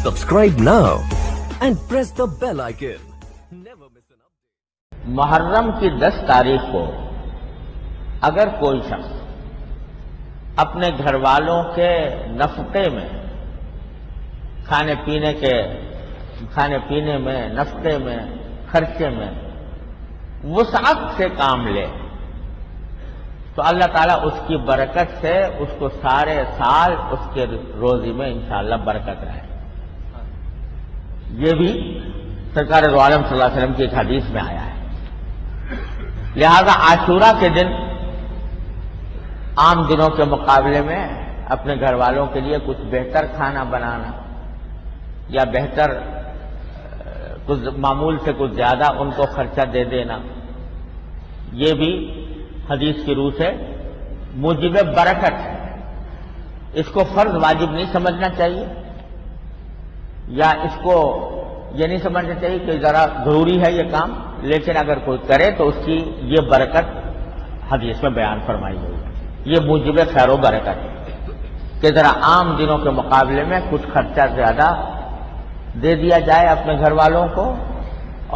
Subscribe now and press the bell icon. Never miss an update. محرم کی 10 تاریخ کو اگر کوئی شخص اپنے گھر والوں کے نفقے میں کھانے پینے میں نفقے میں خرچے میں وسعت سے کام لے تو اللہ تعالیٰ اس کی برکت سے اس کو سارے سال اس کے روزی میں انشاءاللہ برکت رہے. یہ بھی سرکار دو عالم صلی اللہ علیہ وسلم کی ایک حدیث میں آیا ہے. لہذا عاشورہ کے دن عام دنوں کے مقابلے میں اپنے گھر والوں کے لیے کچھ بہتر کھانا بنانا یا بہتر کچھ معمول سے کچھ زیادہ ان کو خرچہ دے دینا، یہ بھی حدیث کی روح سے موجب برکت ہے. اس کو فرض واجب نہیں سمجھنا چاہیے، یا اس کو یہ نہیں سمجھنا چاہیے کہ ذرا ضروری ہے یہ کام، لیکن اگر کوئی کرے تو اس کی یہ برکت حدیث میں بیان فرمائی گئی ہے. یہ موجب خیر و برکت ہے کہ ذرا عام دنوں کے مقابلے میں کچھ خرچہ زیادہ دے دیا جائے اپنے گھر والوں کو،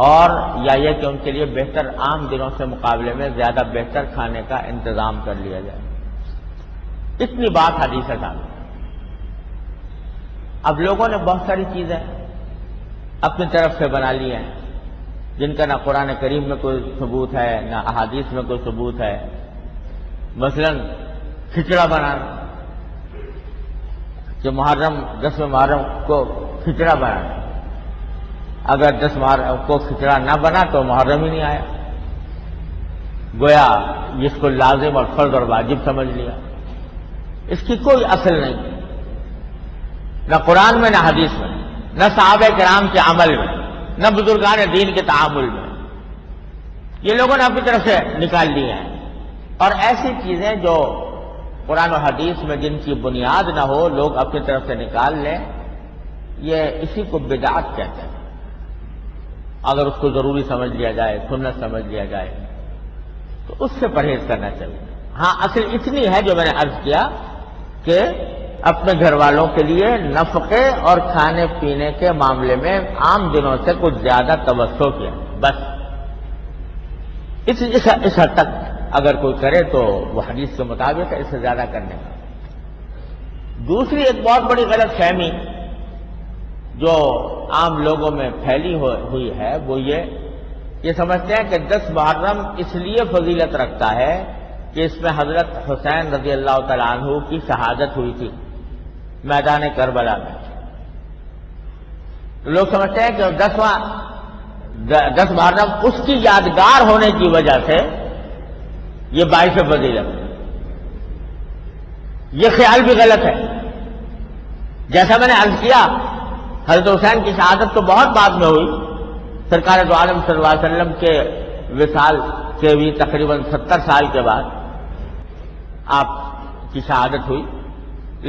اور یا یہ کہ ان کے لیے بہتر عام دنوں سے مقابلے میں زیادہ بہتر کھانے کا انتظام کر لیا جائے. اتنی بات حدیث ہے. اب لوگوں نے بہت ساری چیزیں اپنی طرف سے بنا لی ہیں جن کا نہ قرآن کریم میں کوئی ثبوت ہے نہ احادیث میں کوئی ثبوت ہے. مثلا کھچڑا بنانا، کہ محرم 10 محرم کو کھچڑا بنانا، اگر 10 محرم کو کھچڑا نہ بنا تو محرم ہی نہیں آیا، گویا اس کو لازم اور فرض اور واجب سمجھ لیا. اس کی کوئی اصل نہیں، نہ قرآن میں نہ حدیث میں، نہ صحابہ کرام کے عمل میں، نہ بزرگان دین کے تعامل میں. یہ لوگوں نے اپنی طرف سے نکال لی ہیں، اور ایسی چیزیں جو قرآن و حدیث میں جن کی بنیاد نہ ہو لوگ اپنی طرف سے نکال لیں، یہ اسی کو بدعت کہتے ہیں. اگر اس کو ضروری سمجھ لیا جائے، سنت سمجھ لیا جائے تو اس سے پرہیز کرنا چاہیے. ہاں اصل اتنی ہے جو میں نے عرض کیا کہ اپنے گھر والوں کے لیے نفقے اور کھانے پینے کے معاملے میں عام دنوں سے کچھ زیادہ توسع کیا، بس اس حد تک اگر کوئی کرے تو وہ حدیث کے مطابق ہے، اس سے زیادہ کرنے کا. دوسری ایک بہت بڑی غلط فہمی جو عام لوگوں میں پھیلی ہوئی ہے وہ یہ سمجھتے ہیں کہ 10 محرم اس لیے فضیلت رکھتا ہے کہ اس میں حضرت حسین رضی اللہ تعالیٰ عنہ کی شہادت ہوئی تھی میدان کربلا میں. لوگ سمجھتے ہیں کہ 10 محرم اس کی یادگار ہونے کی وجہ سے یہ باعث فضیلت ہے. یہ خیال بھی غلط ہے. جیسا میں نے عرض کیا، حضرت حسین کی شہادت تو بہت بعد میں ہوئی، سرکار دو عالم صلی اللہ علیہ وسلم کے وصال کے بھی تقریباً 70 سال کے بعد آپ کی شہادت ہوئی،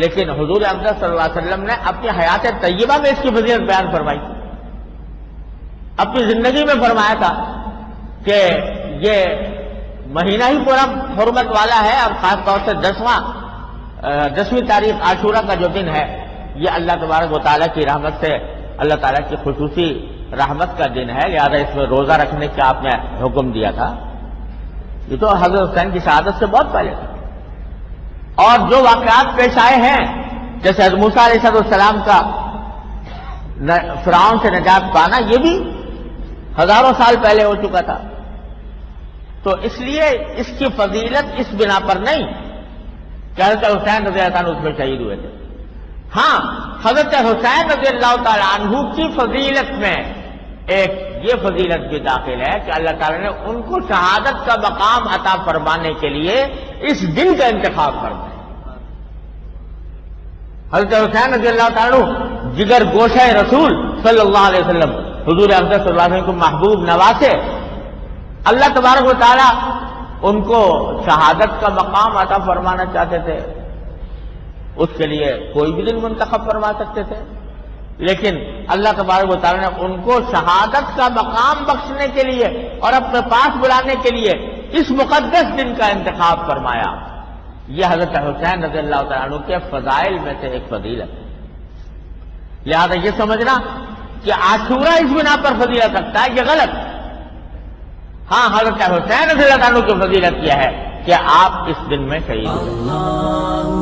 لیکن حضور اقدس صلی اللہ علیہ وسلم نے اپنی حیات طیبہ میں اس کی فضیلت بیان فرمائی تھی. اپنی زندگی میں فرمایا تھا کہ یہ مہینہ ہی پورا حرمت والا ہے، اب خاص طور سے 10ویں تاریخ عاشورہ کا جو دن ہے یہ اللہ تبارک و تعالیٰ کی رحمت سے اللہ تعالیٰ کی خصوصی رحمت کا دن ہے، لہذا اس میں روزہ رکھنے کا آپ نے حکم دیا تھا. یہ تو حضرت حسین کی شہادت سے بہت پہلے تھا. اور جو واقعات پیش آئے ہیں جیسے حضرت موسیٰ علیہ السلام کا فرعون سے نجات پانا، یہ بھی ہزاروں سال پہلے ہو چکا تھا. تو اس لیے اس کی فضیلت اس بنا پر نہیں کہ حضرت حسین رضی اللہ عنہ اس میں شہید ہوئے تھے. ہاں حضرت حسین رضی اللہ تعالیٰ عنہ کی فضیلت میں ایک یہ فضیلت بھی داخل ہے کہ اللہ تعالیٰ نے ان کو شہادت کا مقام عطا فرمانے کے لیے اس دن کا انتخاب فرمایا. حضرت حسین رضی اللہ تعالیٰ عنہ جگر گوشہ رسول صلی اللہ علیہ وسلم، حضور اقدس صلی اللہ علیہ وسلم کو محبوب نواسے، اللہ تبارک و تعالیٰ ان کو شہادت کا مقام عطا فرمانا چاہتے تھے. اس کے لیے کوئی بھی دن منتخب فرما سکتے تھے، لیکن اللہ تبارک و تعالیٰ نے ان کو شہادت کا مقام بخشنے کے لیے اور اپنے پاس بلانے کے لیے اس مقدس دن کا انتخاب فرمایا. یہ حضرت حسین رضی اللہ تعالیٰ عنہ کے فضائل میں سے ایک فضیلت ہے. لہذا یہ سمجھنا کہ عاشورہ اس بنا پر فضیلت رکھتا ہے یہ غلط. ہاں حضرت حسین رضی اللہ عنہ کی فضیلت یہ ہے کہ آپ اس دن میں شہید ہوئے.